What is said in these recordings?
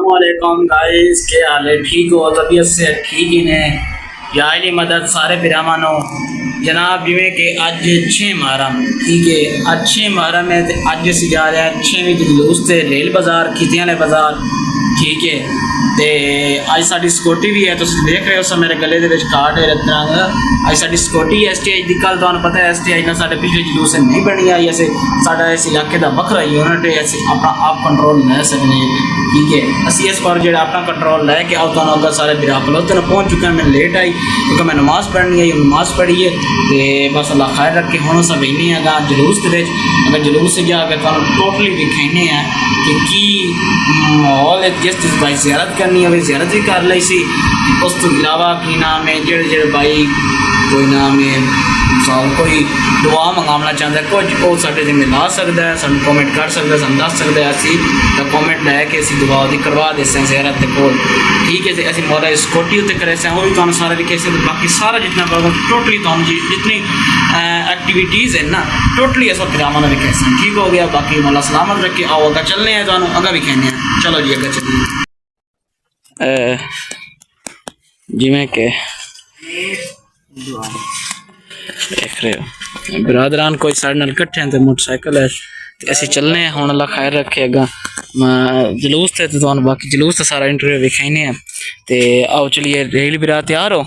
अस्सलामुअलैकुम गाइस, क्या हाल है? ठीक हो? तबीयत से ठीक ही ने या अली मदद सारे बिरामानो जनाब। जिमें कि अज 6 मुहर्रम, ठीक है, अज 6 मुहर्रम है। अज अस जा रहे हैं 6वीं जलूस से रेल बाज़ार, खितियां वाले बाज़ार, ठीक है। तो अज साड़ी सिक्योरिटी भी है, तुम देख रहे हो मेरे गले के कार्ड है रंग। अज साड़ी सिक्योरिटी है STI की। कल तुम्हें पता है STI ना साढ़े पिछले जलूस नहीं बनी आई। अस साढ़ा इस इलाके का वखरा यूनिट है, अस अपना आप कंट्रोल लै सकते हैं, ठीक है। असी इस बार जो अपना कंट्रोल लैके आओ तो अगर सारे बिरा खलोते पहुँच चुके हैं। मैं लेट आई क्योंकि मैं नमाज़ पढ़नी आई, नमाज़ पढ़ी है तो बस अल्लाह खैर रखे। हम सब इन्ने अगर जलूस के अगर जलूस से जाके तो टोटली दिखाने हैं कि माहौल है। जिस भाई ज़ियारत करनी है ज़ियारत भी कर ली सी। उस तो इलावा की नाम है जेड़े भाई कोई नाम है कोई दुआ मंगाना चाहता है कुछ वो साढ़े जिम्मे ला सकता है, सू कॉमेंट कर सकता है, सू दस सकता है। असी तो कॉमेंट लैके असी दुआ की करवा दे ज़ियारत के कोल, ठीक है। तो असी मौला सिक्योरिटी उत्ते करे वो भी तुम सारे दिखे से। बाकी सारा जितना टोटली तुम जितनी एक्टिविटीज़ है ना टोटली अस ड्रामा ने दिखे से, ठीक हो गया। बाकी मौला सलामत रखे। आओ अगर चलने हैं तो अगर भी कहने हैं, चलो जी अगर चलिए। जिमें के देख रहे हो बिरादरान कोई साढ़े नाल कट्ठे हैं तो मोटरसाइकिल है असी चलने हैं। हम अल्लाह खैर रखे अगा जलूस थे तो बाकी जलूस तो सारा इंटरव्यू दिखाने हैं। तो आओ चलिए रेल बिरा तैयार हो?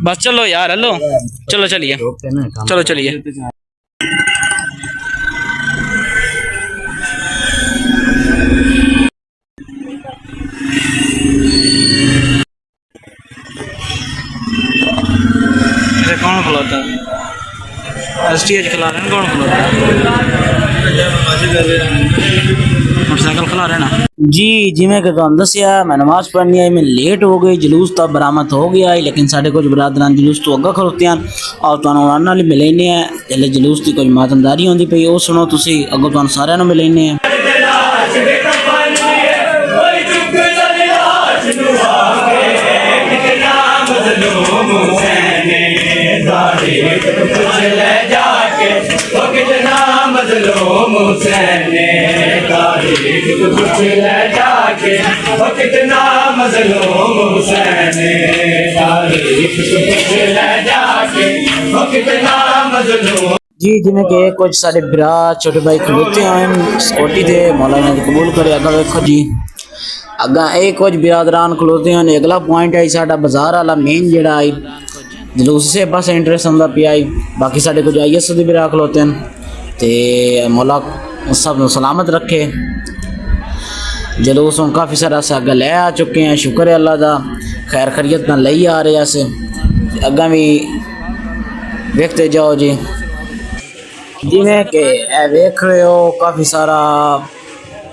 बस चलो यार, हेलो चलो चलिए, चलो चलिए। कौन खलोता है? STI खिला रहे हैं। कौन खलोता है? मोटरसाइकिल खिला रहे ना जी। जिमें कि तुम दसिया मैं नमाज पढ़नी आई, मैं लेट हो गई। जलूस तो बरामद हो गया है लेकिन साढ़े कुछ बरादरान जलूस तो अगर खलोते हैं और तुम मिलने हैं। जल्द जलूस की कुछ मातमदारी होती पई वो सुनो तुसी, अगों तुम सारे मिलने हैं। जी जिमें कि कुछ साढ़े बिरा छोटे भाई खलोते हैं सिक्योरिटी थे, मौला ने कबूल करे। अगर देखो जी अगर एक कुछ बिरादरान खलोते हैं। अगला पॉइंट है साढ़ा बाजार वाला मेन जड़ा आई जलूस से पास इंटरेस्ट आंदा पिया। बाकी साढ़े कुछ IS भी बिरा खलोते हैं तो मौला सब सलामत रखे। जलूस हम काफ़ी सारा से अगर ले आ चुके हैं, शुक्र है अल्लाह का। खैर खैरियत ना ले आ रहे अस अगर भी देखते जाओ जी। जिमें कि देख रहे हो काफ़ी सारा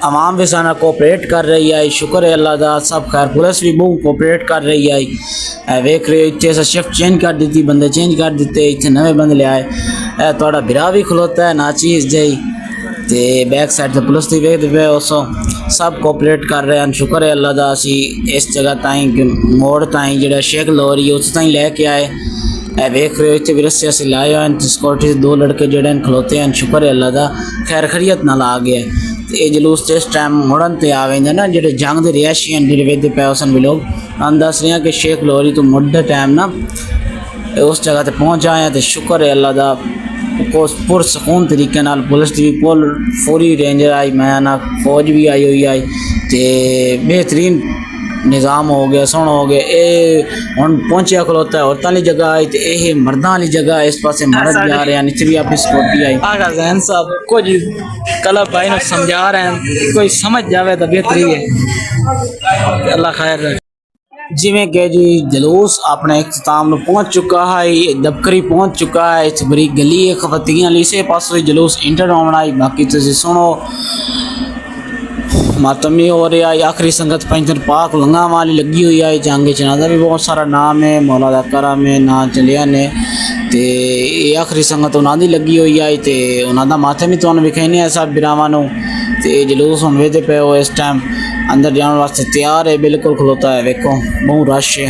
आवाम भी सारा कोऑपरेट कर रही है, शुक्र है अल्लाह का। सब खैर पुलिस भी बहुत कोऑपरेट कर रही है। देख रहे हो इतने शिफ्ट चेंज कर दी, बंदे चेंज कर दिते, इतने नवे बंदे ले आए। थोड़ा बिरा भी खलोता है ना चीज़ जही तो बैक साइड से पुलिस की वेखते पे उसो सब कोऑपरेट कर रहे हैं, शुक्र है अल्लाह का। असी इस जगह ताई मोड़ ताई जो शेख लोरी उस ताई लैके आए। वेख रहे हो इतने भी रस्से अस लाए हैं सिक्योरिटी से 2 लड़के जोड़े खलोते हैं, शुक्र है अल्लाह का। खैर खैरियत नाल आ गया तो ये जलूस इस टाइम मुड़न ते आ वेंदे ना जो जंग के रिहायशी हैं जो वेदे पे उसन भी लोग हम दस रहे हैं कि शेख लोरी तो मुड्ढे टाइम ना उस जगह ते पहुँच आए हैं। तो शुक्र है अल्लाह का को पुरसकून तरीके नाल पुलिस की भी पूरी रेंजर आई, मैं ना फौज भी आई हुई आई तो बेहतरीन निज़ाम हो गया, सोना हो गया। ये हम पहुंचा खलोता है औरतों वाली जगह आई तो ये मर्दों वाली जगह इस पास मर्द जा रहे हैं, नीचे भी अपनी सिक्योरिटी आई। आगा जैन साहब कुछ कलब भाई ने समझा रहे हैं, कोई समझ जावे तो बेहतरी है, अल्लाह खैर रखे। जिमें कि जी जलूस अपने इख्तिताम में पहुँच चुका है, दबकरी पहुँच चुका है। इस बड़ी गली खफतियाँ इसे पास जलूस इंटर होना है। बाकी तुम सुनो मातमी हो रहा है, आखिरी संगत पंचर पाक लंगा वाली लगी हुई है। जंग जनाजा भी बहुत सारा नाम है, मौला दा करम है, ना चलिया ने तो ये आखिरी संगत उन्होंने लगी हुई है तो उन्होंने माथे भी तुम विखाने हैं सब बिरावान तो जलूस हम वेदे पे हो इस टाइम अंदर जाने वास्ते तैयार है, बिल्कुल खलोता है। देखो बहुत रश है।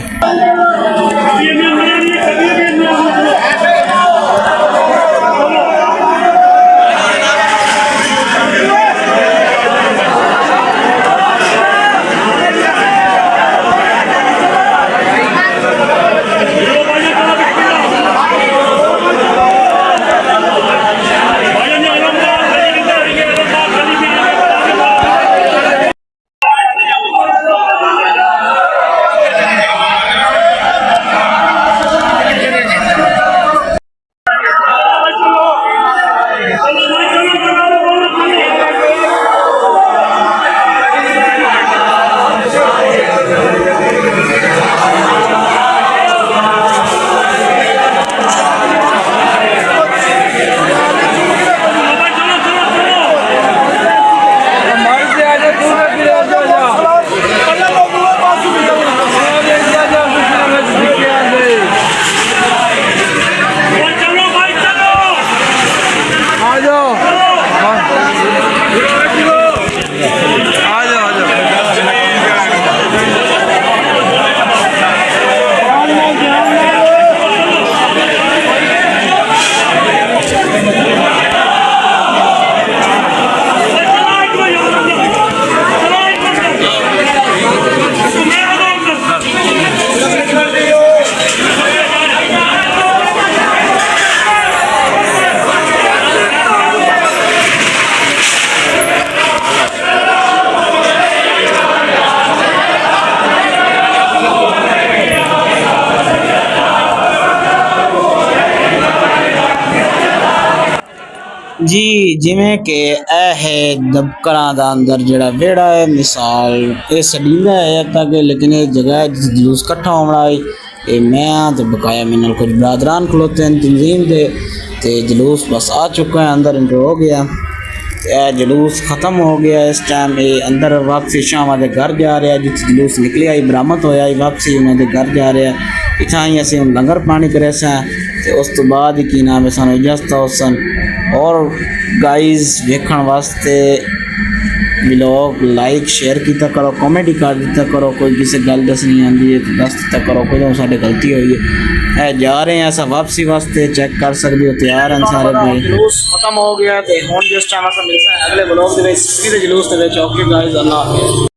ਜੀ ਜਿਵੇਂ ਕਿ ਇਹ ਹੈ ਦਬਕਰਾਂ ਦਾ ਅੰਦਰ ਜਿਹੜਾ ਵਿਹੜਾ ਹੈ ਮਿਸਾਲ ਇਹ ਸੜੀਂਦਾ ਹੈ ਤਾਂ ਕਿ ਲੇਕਿन ਇਹ जगह है जिस जुलूस इकट्ठा होना है ये मैं तो बकाया मेरे कुछ बरदरान खलोते हैं तंजीम दे ते जुलूस बस आ चुका है अंदर इंटर हो गया यह जुलूस ख़त्म हो गया इस टाइम ये अंदर वापसी शाह वाले घर जा रहा है जिस जुलूस निकले आई बरामद होया वापसी उन्होंने घर जा रहा है इतना ही असं हम लंगर पानी करे तो उस तो बाद की नाम है सानू इजाजत हो सन और गाइज देखने वास्ते व्लॉग लाइक शेयर किया करो कॉमेडी कर दिता करो कोई किसी गल दस नहीं आती है तो दस दिता करो कोई साढ़े गलती हुई है जा रहे हैं ऐसा वापसी वास्ते चेक कर सकते हो तैयार हैं सारे भाई जुलूस खत्म हो गया तो हुण जिस टाइम अस मिलते हैं अगले व्लॉग के जलूस के ओके गाइज अल्लाह हाफिज़।